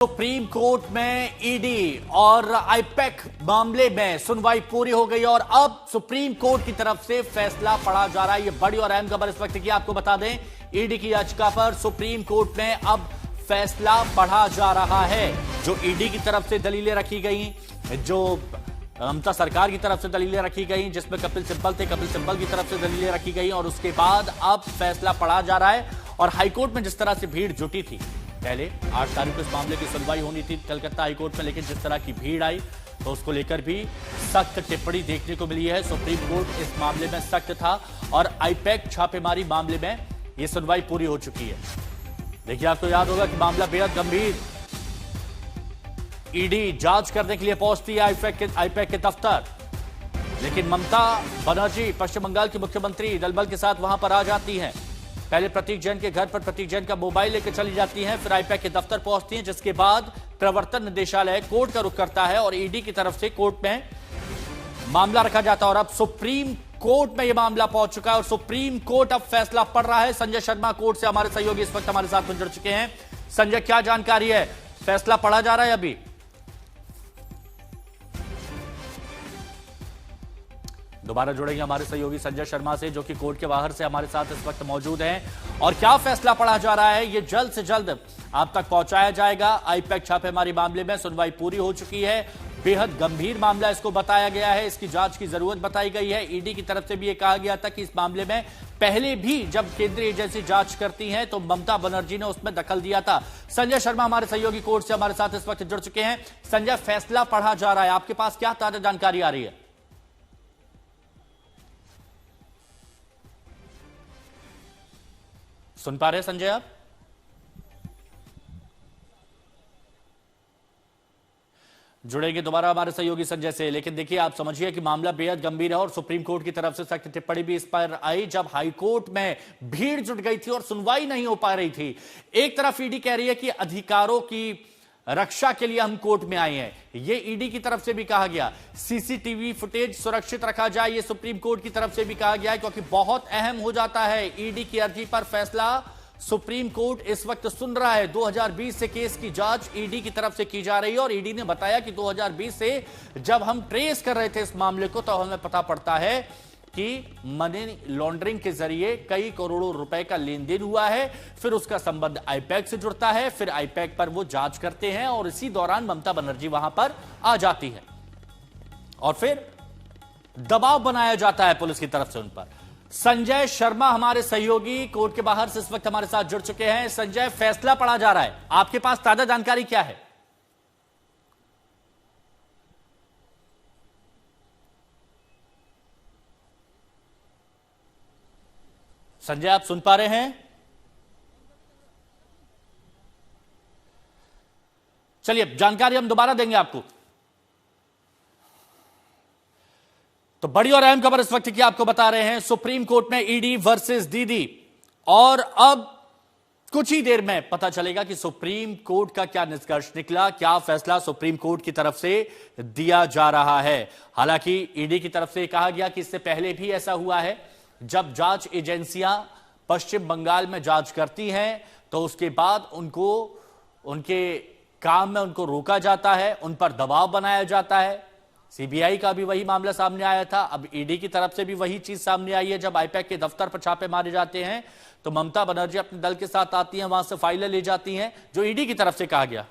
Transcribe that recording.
Supreme court में ED और IUPAC मामले में सुनवाई पूरी हो गई और अब सुप्रीम कोर्ट की तरफ से फैसला पढ़ा जा रहा है। ये बड़ी और अहम खबर इस वक्त की आपको बता दें, ईडी की याचिका पर सुप्रीम कोर्ट में अब फैसला पढ़ा जा रहा है। जो ईडी की तरफ से दलीलें रखी गई, जो ममता सरकार की तरफ से दलीलें रखी गई, जिसमें कपिल सिब्बल थे, कपिल सिब्बल की तरफ से दलीलें रखी गई और उसके बाद अब फैसला पढ़ा जा रहा है। और हाईकोर्ट में जिस तरह से भीड़ जुटी थी, पहले 8 तारीख को इस मामले की सुनवाई होनी थी कलकत्ता हाईकोर्ट में, लेकिन जिस तरह की भीड़ आई तो उसको लेकर भी सख्त टिप्पणी देखने को मिली है। सुप्रीम कोर्ट इस मामले में सख्त था और आईपैक छापेमारी मामले में यह सुनवाई पूरी हो चुकी है। देखिए, आपको याद होगा कि मामला बेहद गंभीर, ईडी जांच करने के लिए पहुंचती है आईपैक के दफ्तर, लेकिन ममता बनर्जी पश्चिम बंगाल की मुख्यमंत्री दलबल के साथ वहां पर आ जाती हैं। पहले प्रतीक जैन के घर पर प्रतीक जैन का मोबाइल लेकर चली जाती हैं, फिर आईपैक के दफ्तर पहुंचती हैं, जिसके बाद प्रवर्तन निदेशालय कोर्ट का रुख करता है और ईडी की तरफ से कोर्ट में मामला रखा जाता है। और अब सुप्रीम कोर्ट में यह मामला पहुंच चुका है और सुप्रीम कोर्ट अब फैसला पढ़ रहा है। संजय शर्मा कोर्ट से हमारे सहयोगी इस वक्त हमारे साथ जुड़ चुके हैं। संजय, क्या जानकारी है? फैसला पढ़ा जा रहा है अभी? दोबारा जुड़ेंगे हमारे सहयोगी संजय शर्मा से, जो कि कोर्ट के बाहर से हमारे साथ इस वक्त मौजूद हैं। और क्या फैसला पढ़ा जा रहा है, ये जल्द से जल्द आप तक पहुंचाया जाएगा। आईपैक छापेमारी मामले में सुनवाई पूरी हो चुकी है। बेहद गंभीर मामला इसको बताया गया है, इसकी जांच की जरूरत बताई गई है। ईडी की तरफ से भी यह कहा गया था कि इस मामले में पहले भी जब केंद्रीय एजेंसी जांच करती है तो ममता बनर्जी ने उसमें दखल दिया था। संजय शर्मा हमारे सहयोगी कोर्ट से हमारे साथ इस वक्त जुड़ चुके हैं। संजय, फैसला पढ़ा जा रहा है, आपके पास क्या ताजा जानकारी आ रही है? सुन पा रहे संजय आप? जुड़ेंगे दोबारा हमारे सहयोगी संजय से, लेकिन देखिए, आप समझिए कि मामला बेहद गंभीर है और सुप्रीम कोर्ट की तरफ से सख्त टिप्पणी भी इस पर आई जब हाईकोर्ट में भीड़ जुट गई थी और सुनवाई नहीं हो पा रही थी। एक तरफ ईडी कह रही है कि अधिकारों की रक्षा के लिए हम कोर्ट में आए हैं, ये ईडी की तरफ से भी कहा गया। सीसीटीवी फुटेज सुरक्षित रखा जाए, ये सुप्रीम कोर्ट की तरफ से भी कहा गया है, क्योंकि बहुत अहम हो जाता है। ईडी की अर्जी पर फैसला सुप्रीम कोर्ट इस वक्त सुन रहा है। 2020 से केस की जांच ईडी की तरफ से की जा रही है और ईडी ने बताया कि 2020 से जब हम ट्रेस कर रहे थे इस मामले को तो हमें पता पड़ता है कि मनी लॉन्ड्रिंग के जरिए कई करोड़ों रुपए का लेन देन हुआ है। फिर उसका संबंध आईपैक से जुड़ता है, फिर आईपैक पर वो जांच करते हैं और इसी दौरान ममता बनर्जी वहां पर आ जाती है और फिर दबाव बनाया जाता है पुलिस की तरफ से उन पर। संजय शर्मा हमारे सहयोगी कोर्ट के बाहर से इस वक्त हमारे साथ जुड़ चुके हैं। संजय, फैसला पढ़ा जा रहा है, आपके पास ताजा जानकारी क्या है? संजय, आप सुन पा रहे हैं? चलिए, जानकारी हम दोबारा देंगे आपको। तो बड़ी और अहम खबर इस वक्त की आपको बता रहे हैं, सुप्रीम कोर्ट में ईडी वर्सेस दीदी। और अब कुछ ही देर में पता चलेगा कि सुप्रीम कोर्ट का क्या निष्कर्ष निकला, क्या फैसला सुप्रीम कोर्ट की तरफ से दिया जा रहा है। हालांकि ईडी की तरफ से कहा गया कि इससे पहले भी ऐसा हुआ है, जब जांच एजेंसियां पश्चिम बंगाल में जांच करती हैं तो उसके बाद उनको उनके काम में उनको रोका जाता है, उन पर दबाव बनाया जाता है। सीबीआई का भी वही मामला सामने आया था, अब ईडी की तरफ से भी वही चीज सामने आई है। जब आईपैक के दफ्तर पर छापे मारे जाते हैं तो ममता बनर्जी अपने दल के साथ आती हैं, वहां से फाइलें ले जाती हैं, जो ईडी की तरफ से कहा गया।